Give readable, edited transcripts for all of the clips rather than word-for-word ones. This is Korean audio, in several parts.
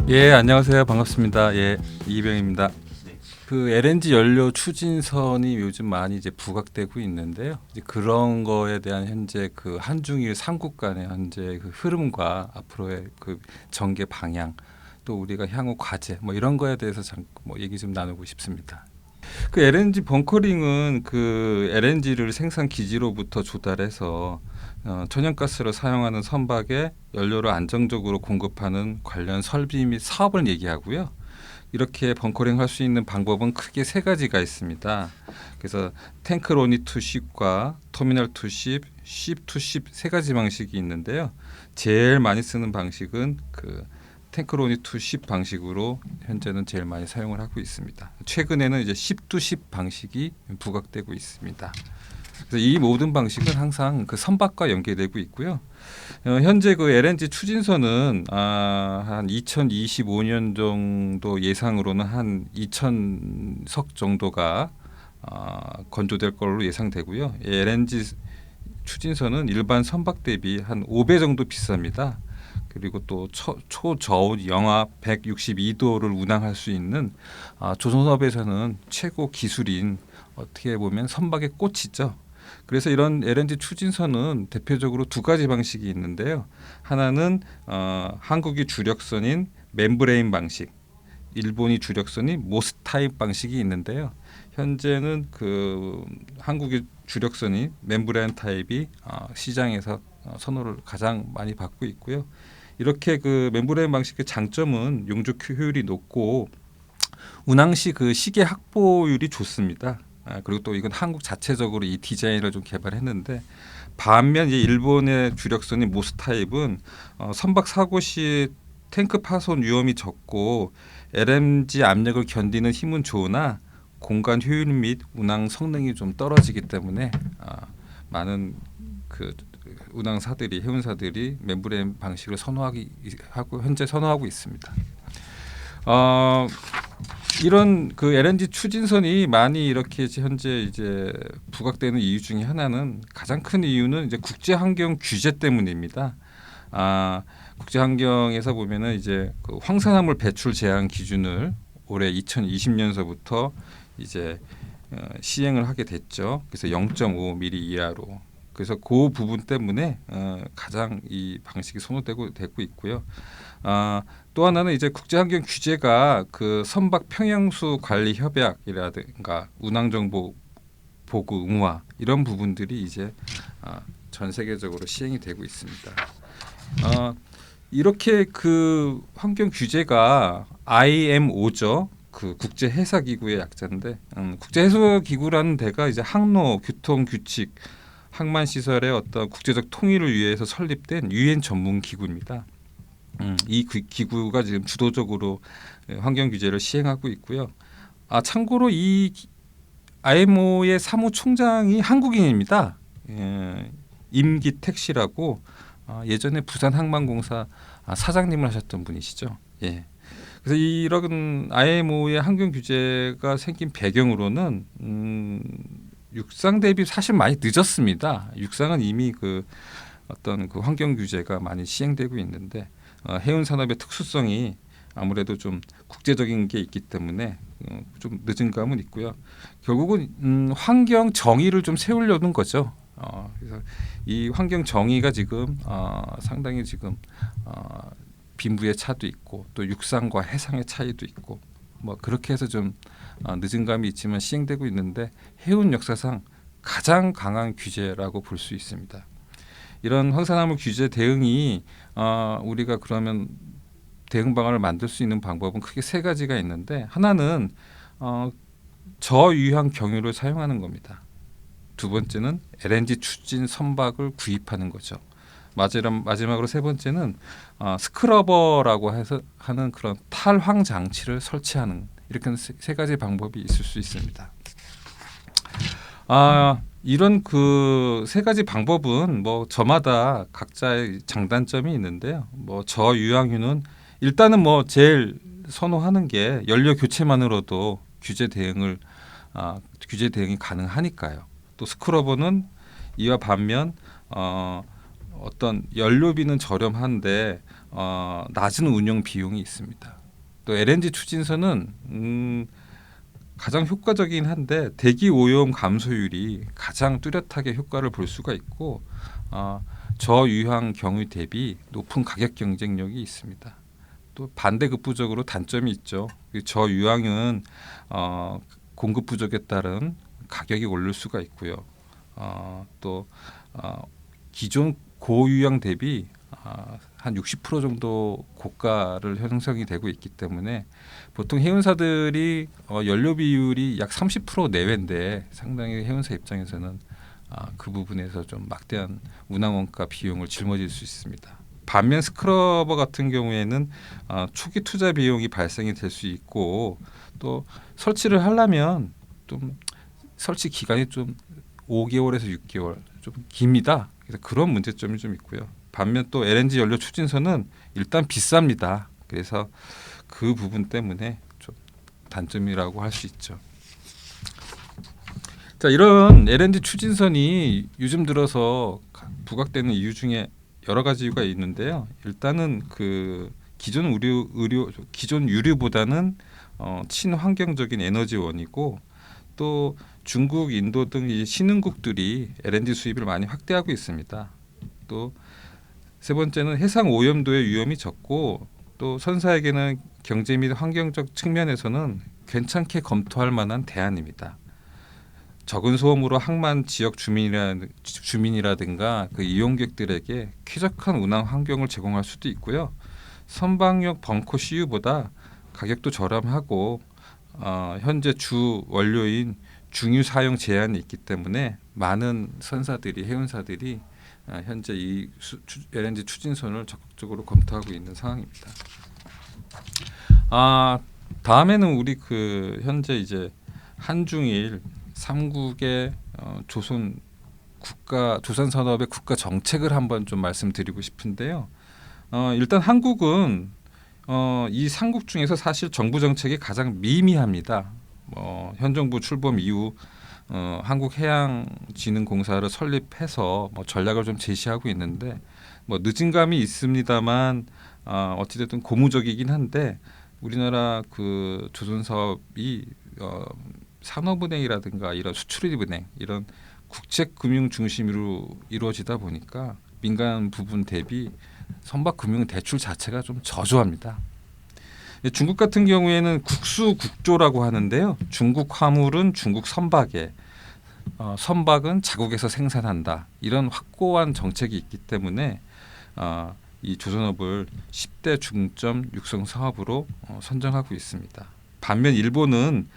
예, 안녕하세요. 반갑습니다. 예, 이병입니다. 그 LNG 연료 추진선이 요즘 많이 이제 부각되고 있는데요. 이제 그런 거에 대한 현재 그 한중일 삼국 간의 현재 그 흐름과 앞으로의 그 전개 방향, 또 우리가 향후 과제 뭐 이런 거에 대해서 뭐 얘기 좀 나누고 싶습니다. 그 LNG 벙커링은 그 LNG를 생산 기지로부터 조달해서 천연가스를 사용하는 선박에 연료를 안정적으로 공급하는 관련 설비 및 사업을 얘기하고요. 이렇게 벙커링 할 수 있는 방법은 크게 세 가지가 있습니다. 그래서 탱크로니 투십과 터미널 투십, 쉽 투십 세 가지 방식이 있는데요. 제일 많이 쓰는 방식은 그 탱크로니 투십 방식으로 현재는 제일 많이 사용을 하고 있습니다. 최근에는 이제 쉽 투십 방식이 부각되고 있습니다. 그래서 이 모든 방식은 항상 그 선박과 연계되고 있고요. 현재 그 LNG 추진선은 한 2025년 정도 예상으로는 한 2,000석 정도가 건조될 걸로 예상되고요. LNG 추진선은 일반 선박 대비 한 5배 정도 비쌉니다. 그리고 또 초저온 영하 162도를 운항할 수 있는 조선업에서는 최고 기술인 어떻게 보면 선박의 꽃이죠. 그래서 이런 LNG 추진선은 대표적으로 두 가지 방식이 있는데요. 하나는 한국이 주력선인 멤브레인 방식, 일본이 주력선인 모스타입 방식이 있는데요. 현재는 그 한국의 주력선인 멤브레인 타입이 시장에서 선호를 가장 많이 받고 있고요. 이렇게 그 멤브레인 방식의 장점은 용접 효율이 높고 운항 시 그 시계 확보율이 좋습니다. 그리고 또 이건 한국 자체적으로 이 디자인을 좀 개발했는데 반면 이제 일본의 주력선인 모스타입은 선박 사고 시 탱크 파손 위험이 적고 LNG 압력을 견디는 힘은 좋으나 공간 효율 및 운항 성능이 좀 떨어지기 때문에 많은 그 운항사들이 해운사들이 멤브레인 방식을 현재 선호하고 있습니다. 이런 그 LNG 추진선이 많이 이렇게 현재 이제 부각되는 이유 중에 하나는 가장 큰 이유는 이제 국제 환경 규제 때문입니다. 국제 환경에서 보면은 이제 그 황산화물 배출 제한 기준을 올해 2020년서부터 이제 시행을 하게 됐죠. 그래서 0.5mm 이하로. 그래서 그 부분 때문에 가장 이 방식이 선호되고 있고요. 또 하나는 이제 국제환경 규제가 그 선박 평형수 관리 협약이라든가 운항 정보 보고 의무화 이런 부분들이 이제 전 세계적으로 시행이 되고 있습니다. 이렇게 그 환경 규제가 IMO죠. 그 국제 해사 기구의 약자인데 국제 해사 기구라는 데가 이제 항로 교통 규칙 항만 시설의 어떤 국제적 통일을 위해서 설립된 유엔 전문 기구입니다. 이 기구가 지금 주도적으로 환경 규제를 시행하고 있고요. 참고로 이 IMO의 사무총장이 한국인입니다. 임기택 씨라고 예전에 부산항만공사 사장님을 하셨던 분이시죠. 예. 그래서 이런 IMO의 환경 규제가 생긴 배경으로는 육상 대비 사실 많이 늦었습니다. 육상은 이미 그 어떤 그 환경 규제가 많이 시행되고 있는데 해운 산업의 특수성이 아무래도 좀 국제적인 게 있기 때문에 좀 늦은 감은 있고요. 결국은 환경 정의를 좀 세우려는 거죠. 그래서 이 환경 정의가 지금 상당히 지금 빈부의 차도 있고 또 육상과 해상의 차이도 있고 뭐 그렇게 해서 좀 늦은 감이 있지만 시행되고 있는데 해운 역사상 가장 강한 규제라고 볼 수 있습니다. 이런 황산화물 규제 대응이 우리가 그러면 대응 방안을 만들 수 있는 방법은 크게 세 가지가 있는데 하나는 저유형 경유를 사용하는 겁니다. 두 번째는 LNG 추진 선박을 구입하는 거죠. 마지막으로 세 번째는 스크러버라고 해서 하는 그런 탈황 장치를 설치하는 이렇게 세 가지 방법이 있을 수 있습니다. 이런 그 세 가지 방법은 뭐 저마다 각자의 장단점이 있는데요. 뭐 저유황유는 일단은 뭐 제일 선호하는 게 연료 교체만으로도 규제 대응이 가능하니까요. 또 스크러버는 이와 반면 어떤 연료비는 저렴한데 낮은 운영 비용이 있습니다. 또 LNG 추진선은 가장 효과적이긴 한데 대기 오염 감소율이 가장 뚜렷하게 효과를 볼 수가 있고 저유황 경유 대비 높은 가격 경쟁력이 있습니다. 또 반대급부적으로 단점이 있죠. 저유황은 공급 부족에 따른 가격이 오를 수가 있고요. 또 기존 고유황 대비 한 60% 정도 고가를 형성이 되고 있기 때문에 보통 해운사들이 연료 비율이 약 30% 내외인데 상당히 해운사 입장에서는 그 부분에서 좀 막대한 운항 원가 비용을 짊어질 수 있습니다. 반면 스크러버 같은 경우에는 초기 투자 비용이 발생이 될 수 있고 또 설치를 하려면 좀 설치 기간이 좀 5개월에서 6개월 좀 깁니다. 그래서 그런 문제점이 좀 있고요. 반면 또 LNG 연료 추진선은 일단 비쌉니다. 그래서 그 부분 때문에 좀 단점이라고 할 수 있죠. 자, 이런 LNG 추진선이 요즘 들어서 부각되는 이유 중에 여러 가지 이유가 있는데요. 일단은 그 기존 유류보다는 친환경적인 에너지원이고 또 중국, 인도 등 이 신흥국들이 LNG 수입을 많이 확대하고 있습니다. 또 세 번째는 해상 오염도의 위험이 적고 또 선사에게는 경제 및 환경적 측면에서는 괜찮게 검토할 만한 대안입니다. 적은 소음으로 항만 지역 주민이라든가 그 이용객들에게 쾌적한 운항 환경을 제공할 수도 있고요. 선박용 벙커 CU보다 가격도 저렴하고 현재 주 원료인 중유 사용 제한이 있기 때문에 많은 선사들이 해운사들이 현재 이 LNG 추진선을 적극적으로 검토하고 있는 상황입니다. 다음에는 우리 그 현재 이제 한중일 3국의 조선 산업의 국가 정책을 한번 좀 말씀드리고 싶은데요. 일단 한국은 이 3국 중에서 사실 정부 정책이 가장 미미합니다. 현 정부 출범 이후 한국해양진흥공사를 설립해서 전략을 좀 제시하고 있는데 늦은 감이 있습니다만 어찌됐든 고무적이긴 한데 우리나라 그 조선 사업이 산업은행이라든가 이런 수출입은행 이런 국책금융 중심으로 이루어지다 보니까 민간 부분 대비 선박금융 대출 자체가 좀 저조합니다. 중국 같은 경우에는 국수국조라고 하는데요. 중국 화물은 중국 선박에 선박은 자국에서 생산한다. 이런 확고한 정책이 있기 때문에 이 조선업을 10대 중점 육성 사업으로 선정하고 있습니다. 반면 일본은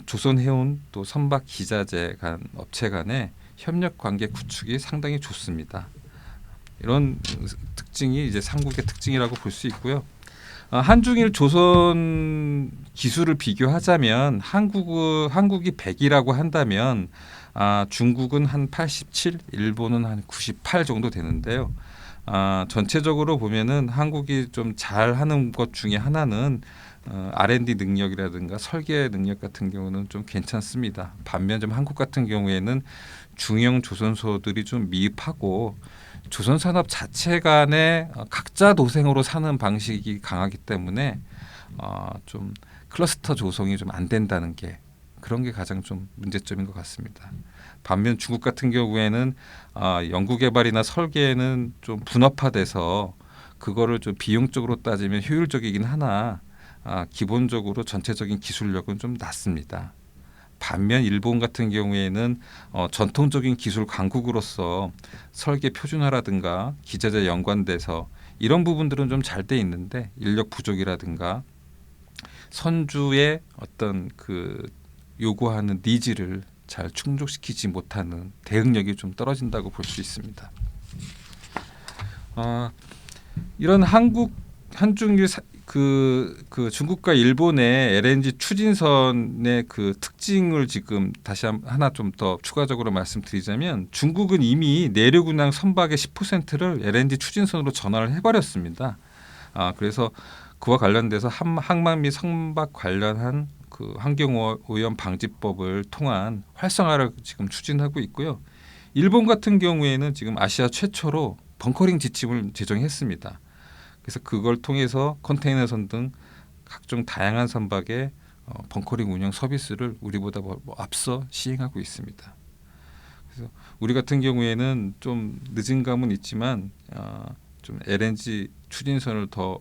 조선해운 또 선박 기자재 간 업체 간의 협력 관계 구축이 상당히 좋습니다. 이런 특징이 이제 삼국의 특징이라고 볼 수 있고요. 한중일 조선 기술을 비교하자면 한국이 100이라고 한다면 중국은 한 87, 일본은 한 98 정도 되는데요. 전체적으로 보면은 한국이 좀 잘하는 것 중에 하나는 R&D 능력이라든가 설계 능력 같은 경우는 좀 괜찮습니다. 반면 좀 한국 같은 경우에는 중형 조선소들이 좀 미흡하고 조선 산업 자체 간의 각자 도생으로 사는 방식이 강하기 때문에 좀 클러스터 조성이 좀 안 된다는 게 그런 게 가장 좀 문제점인 것 같습니다. 반면 중국 같은 경우에는 연구개발이나 설계는 좀 분업화돼서 그거를 좀 비용적으로 따지면 효율적이긴 하나 기본적으로 전체적인 기술력은 좀 낮습니다. 반면 일본 같은 경우에는 전통적인 기술 강국으로서 설계 표준화라든가 기자재 연관돼서 이런 부분들은 좀 잘 돼 있는데 인력 부족이라든가 선주의 어떤 그 요구하는 니즈를 잘 충족시키지 못하는 대응력이 좀 떨어진다고 볼 수 있습니다. 이런 한중일 그 중국과 일본의 LNG 추진선의 그 특징을 지금 다시 하나 좀 더 추가적으로 말씀드리자면 중국은 이미 내륙 운항 선박의 10%를 LNG 추진선으로 전환을 해버렸습니다. 그래서 그와 관련돼서 항만 및 선박 관련한 그 환경오염 방지법을 통한 활성화를 지금 추진하고 있고요. 일본 같은 경우에는 지금 아시아 최초로 벙커링 지침을 제정했습니다. 그래서 그걸 통해서 컨테이너선 등 각종 다양한 선박의 벙커링 운영 서비스를 우리보다 앞서 시행하고 있습니다. 그래서 우리 같은 경우에는 좀 늦은 감은 있지만 좀 LNG 추진선을 더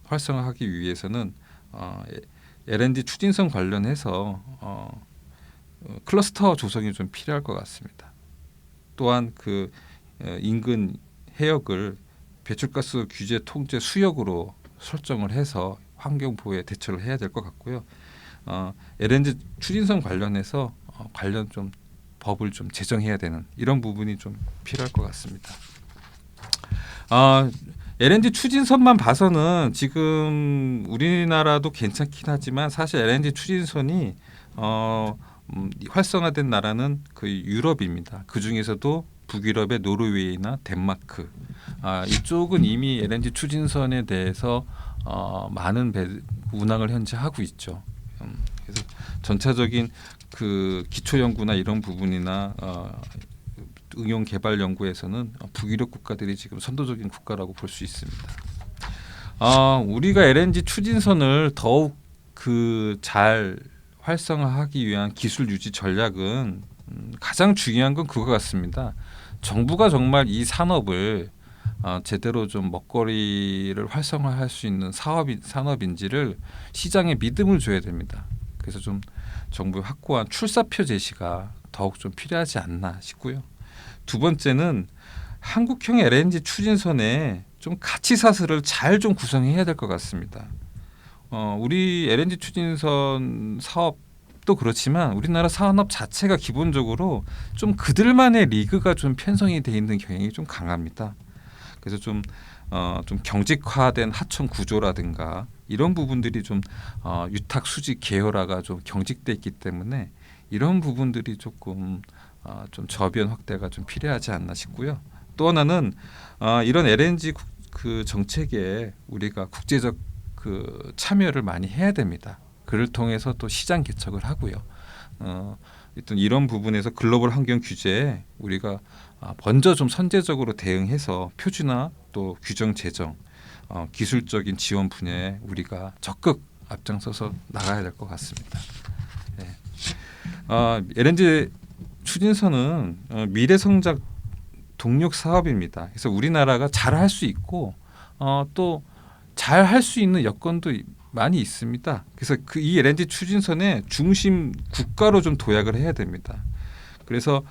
활성화하기 위해서는 LNG 추진선 관련해서 클러스터 조성이 좀 필요할 것 같습니다. 또한 그 인근 해역을 배출가스 규제 통제 수역으로 설정을 해서 환경 보호에 대처를 해야 될 것 같고요. LNG 추진선 관련해서 관련 좀 법을 좀 제정해야 되는 이런 부분이 좀 필요할 것 같습니다. LNG 추진선만 봐서는 지금 우리나라도 괜찮긴 하지만 사실 LNG 추진선이 활성화된 나라는 그 유럽입니다. 그 중에서도 북유럽의 노르웨이나 덴마크 이쪽은 이미 LNG 추진선에 대해서 많은 운항을 현재 하고 있죠. 그래서 전체적인 그 기초 연구나 이런 부분이나 응용 개발 연구에서는 북유럽 국가들이 지금 선도적인 국가라고 볼 수 있습니다. 우리가 LNG 추진선을 더욱 그 잘 활성화하기 위한 기술 유지 전략은 가장 중요한 건 그거 같습니다. 정부가 정말 이 산업을 제대로 좀 먹거리를 활성화할 수 있는 산업인지를 시장에 믿음을 줘야 됩니다. 그래서 좀 정부의 확고한 출사표 제시가 더욱 좀 필요하지 않나 싶고요. 두 번째는 한국형 LNG 추진선에 좀 가치 사슬을 잘 좀 구성해야 될 것 같습니다. 우리 LNG 추진선 사업도 그렇지만 우리나라 산업 자체가 기본적으로 좀 그들만의 리그가 좀 편성이 돼 있는 경향이 좀 강합니다. 그래서 좀 경직화된 하청 구조라든가 이런 부분들이 좀 유탁 수직 계열화가 좀 경직돼 있기 때문에 이런 부분들이 조금 좀 저변 확대가 좀 필요하지 않나 싶고요. 또 하나는 이런 LNG 그 정책에 우리가 국제적 그 참여를 많이 해야 됩니다. 그를 통해서 또 시장 개척을 하고요. 일단 이런 부분에서 글로벌 환경 규제에 우리가 먼저 좀 선제적으로 대응해서 표준화 또 규정 제정, 기술적인 지원 분야에 우리가 적극 앞장서서 나가야 될 것 같습니다. 네. LNG 추진선은 미래 성장 동력 사업입니다. 그래서 우리나라가 잘할 수 있고 또 잘할 수 있는 여건도 많이 있습니다. 그래서 이 LNG 추진선의 중심 국가로 좀 도약을 해야 됩니다. 그래서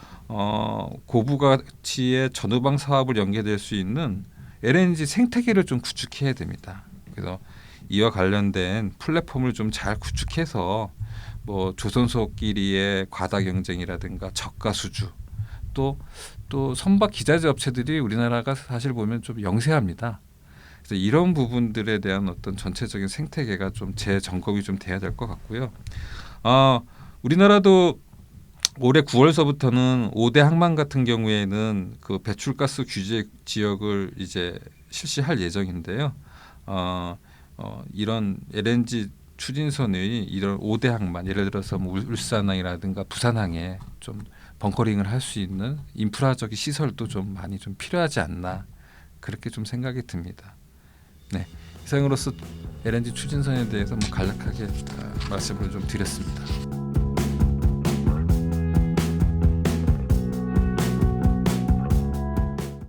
고부가치의 전후방 사업을 연계될 수 있는 LNG 생태계를 좀 구축해야 됩니다. 그래서 이와 관련된 플랫폼을 좀 잘 구축해서 뭐 조선소끼리의 과다 경쟁이라든가 저가 수주 또 선박 기자재 업체들이 우리나라가 사실 보면 좀 영세합니다. 그래서 이런 부분들에 대한 어떤 전체적인 생태계가 좀 재점검이 좀 돼야 될 것 같고요. 우리나라도 올해 9월서부터는 5대 항만 같은 경우에는 그 배출가스 규제 지역을 이제 실시할 예정인데요. 이런 LNG 추진선의 이런 5대 항만 예를 들어서 뭐 울산항이라든가 부산항에 좀 벙커링을 할 수 있는 인프라적인 시설도 좀 많이 좀 필요하지 않나 그렇게 좀 생각이 듭니다. 네, 이상으로서 LNG 추진선에 대해서 뭐 간략하게 말씀을 좀 드렸습니다.